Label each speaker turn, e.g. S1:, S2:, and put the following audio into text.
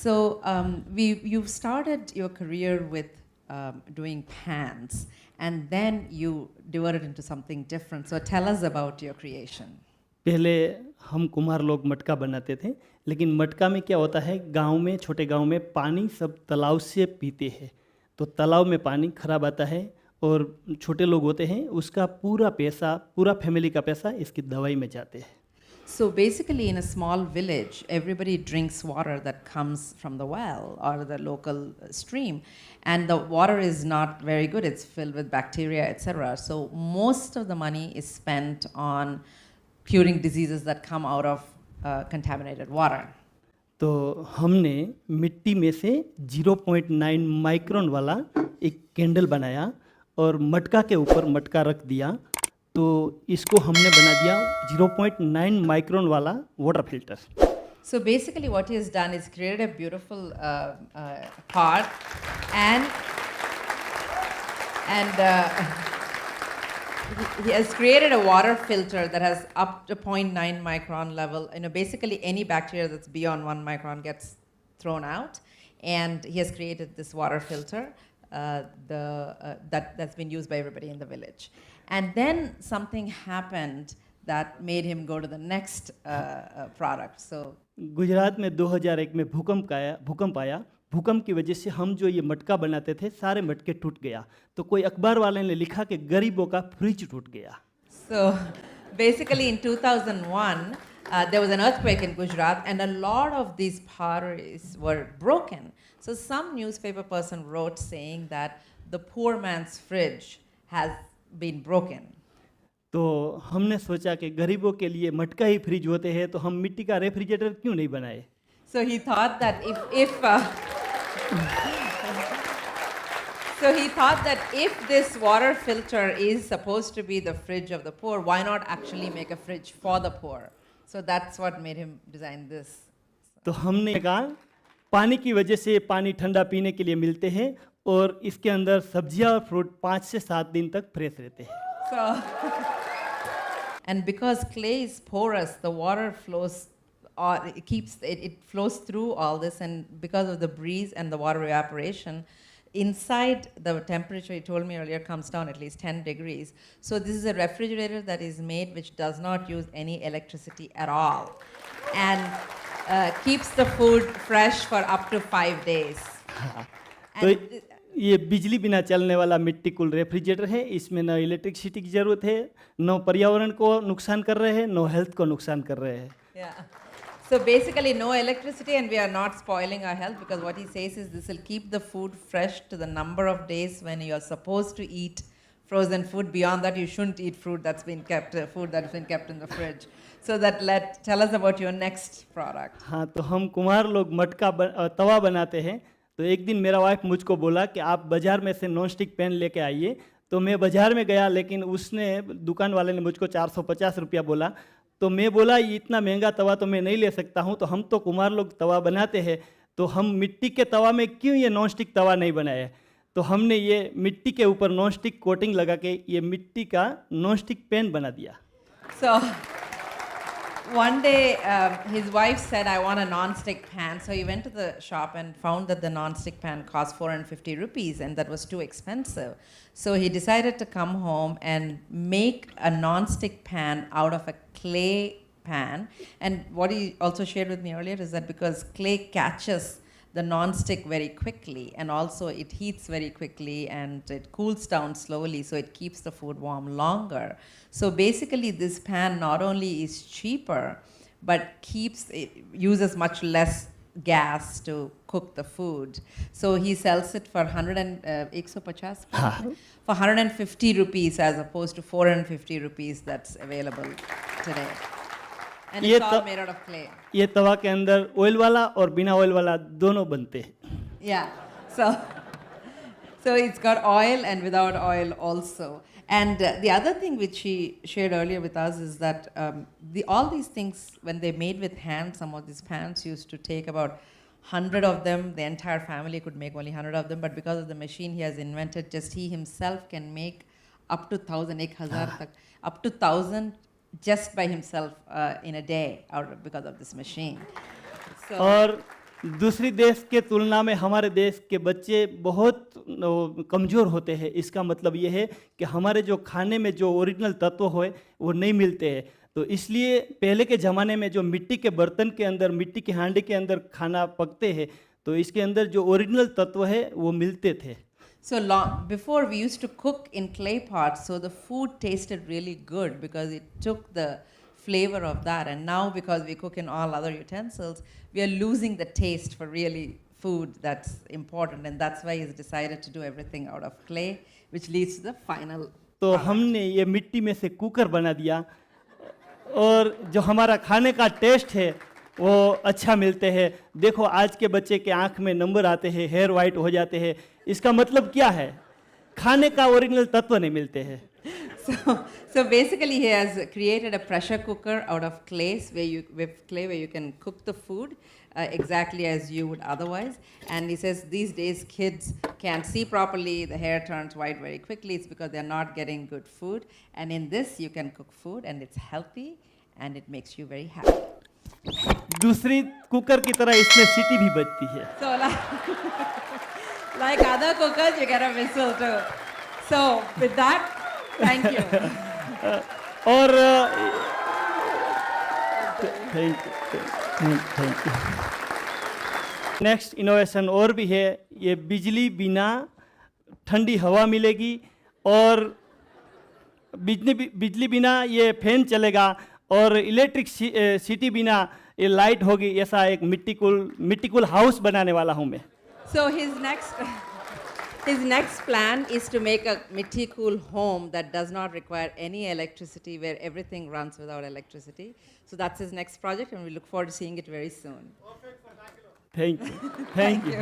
S1: You've started your career with doing pans, and then you diverted into something different. So tell us about your creation.
S2: पहले हम कुम्हार लोग मटका बनाते थे, लेकिन मटका में क्या होता है, गांव में, छोटे गांव में पानी सब तालाब से पीते हैं, तो तालाब में पानी खराब आता है और छोटे लोग होते हैं, उसका पूरा पैसा, पूरा फैमिली का पैसा इसकी दवाई में जाते हैं.
S1: So basically, in a small village, everybody drinks water that comes from the well or the local stream, and the water is not very good. It's filled with bacteria, etc. So most of the money is spent on curing diseases that come out of contaminated water.
S2: तो हमने मिट्टी में से 0.9 micron वाला एक candle बनाया और मटका के ऊपर मटका रख दिया, तो इसको हमने बना दिया 0.9 माइक्रोन वाला water filter.
S1: So basically what he has done is created a beautiful pot and he has created a water filter that has up to 0.9 micron level. Basically any bacteria that's beyond 1 micron gets thrown out, and he has created this water filter that's been used by everybody in the village. And then something happened that made him go to the next product. So
S2: Gujarat में 2001 में भूकंप आया. भूकंप की वजह से हम जो ये मटका बनाते थे, सारे मटके टूट गया. तो कोई अखबार वाले ने लिखा कि गरीबों का फ्रिज टूट गया.
S1: So basically in 2001, there was an earthquake in Gujarat, and a lot of these potteries were broken. So some newspaper person wrote saying that the poor man's fridge has been broken.
S2: तो हमने सोचा कि गरीबों के लिए मटका ही fridge होते हैं, तो हम मिट्टी का रेफ्रिजरेटर क्यों नहीं बनाए.
S1: So he thought that if this water filter is supposed to be the fridge of the poor, why not actually make a fridge for the poor? So that's what made him design this.
S2: तो हमने कहा पानी की वजह से पानी ठंडा पीने के लिए मिलते हैं और इसके अंदर सब्जियां और फ्रूट 5 से 7 दिन तक फ्रेश रहते हैं.
S1: So and because clay is porous, the water flows, it flows through all this, and because of the breeze and the water evaporation, inside the temperature, he told me earlier, comes down at least 10 degrees. So this is a refrigerator that is made which does not use any electricity at all, and keeps the food fresh for up to 5 days.
S2: तो ये बिजली बिना चलने वाला मिट्टी cool refrigerator है. इसमें न इलेक्ट्रिसिटी की ज़रूरत है, न पर्यावरण को नुकसान कर रहे हैं, न हेल्थ को नुकसान कर रहे हैं.
S1: Yeah. So basically no electricity, and we are not spoiling our health, because what he says is this will keep the food fresh to the number of days when you are supposed to eat frozen food. Beyond that, you shouldn't eat food that's been kept in the fridge. So tell us about your next product.
S2: हाँ, तो हम कुम्हार लोग मटका तवा बनाते हैं. तो एक दिन मेरा वाइफ मुझको बोला कि आप बाज़ार में से नॉन स्टिक पैन लेके आइए. तो मैं बाज़ार में गया, लेकिन उसने, दुकान वाले ने मुझको 450 रुपया बोला. तो मैं बोला ये इतना महंगा तवा तो मैं नहीं ले सकता हूँ. तो हम तो कुम्हार लोग तवा बनाते हैं, तो हम मिट्टी के तवा में क्यों ये नॉन स्टिक तवा नहीं बनाए. तो हमने ये मिट्टी के ऊपर नॉन स्टिक कोटिंग लगा के ये मिट्टी का नॉन स्टिक पैन बना दिया.
S1: So one day his wife said, I want a non-stick pan. So he went to the shop and found that the non-stick pan cost 450 rupees, and that was too expensive. So he decided to come home and make a non-stick pan out of a clay pan. And what he also shared with me earlier is that because clay catches the non-stick very quickly, and also it heats very quickly and it cools down slowly, so it keeps the food warm longer. So basically this pan not only is cheaper, but uses much less gas to cook the food. So he sells it for 150 rupees as opposed to 450 rupees that's available today. And it's all made out of clay.
S2: ये तवा के अंदर oil वाला और बिना oil वाला दोनों बनते हैं.
S1: Yeah, so it's got oil and without oil also. And the other thing which he shared earlier with us is that all these things, when they made with hand, some of these pans used to take about 100 of them. The entire family could make only 100 of them, but because of the machine he has invented, just he himself can make up to 1,000, up to 1,000 just by himself in a day because of this machine. So
S2: और दूसरी देश के तुलना में हमारे देश के बच्चे बहुत कमज़ोर होते हैं। इसका मतलब ये है कि हमारे जो खाने में जो ओरिजिनल तत्व होए वो नहीं मिलते हैं। तो इसलिए पहले के ज़माने में जो मिट्टी के बर्तन के अंदर, मिट्टी के हांडी के अंदर खाना पकते हैं, तो इसके अंदर जो ओरिजिनल तत्व है वो मिलते थे।
S1: So long before we used to cook in clay pots, so the food tasted really good because it took the flavor of that. And now because we cook in all other utensils, we are losing the taste for really food that's important, and that's why he's decided to do everything out of clay, which leads to the final
S2: तो
S1: product.
S2: हमने ये मिट्टी में से cooker बना दिया और जो हमारा खाने का टेस्ट है वो अच्छा मिलते हैं। देखो आज के बच्चे के आँख में नंबर आते हैं, हेयर वाइट हो जाते हैं। इसका मतलब क्या है? खाने का ओरिजिनल तत्व नहीं मिलते हैं।
S1: So basically, he has created a pressure cooker out of clay, where you can cook the food exactly as you would otherwise. And he says these days kids can't see properly, the hair turns white very quickly. It's because they're not getting good food. And in this, you can cook food, and it's healthy, and it makes you very happy.
S2: दूसरी cooker की तरह इसमें सीटी भी बजती है।
S1: So like other cookers, you get a whistle too. So with that, thank you.
S2: और thank you. Next innovation और भी है। ये बिजली बिना ठंडी हवा मिलेगी और बिजली बिना ये फैन चलेगा और इलेक्ट्रिक सिटी बिना ये लाइट होगी। ऐसा एक मिट्टिकुल हाउस बनाने वाला हूँ मैं।
S1: So his next plan is to make a mittikul home that does not require any electricity, where everything runs without electricity. So that's his next project, and we look forward to seeing it very soon.
S2: Thank you.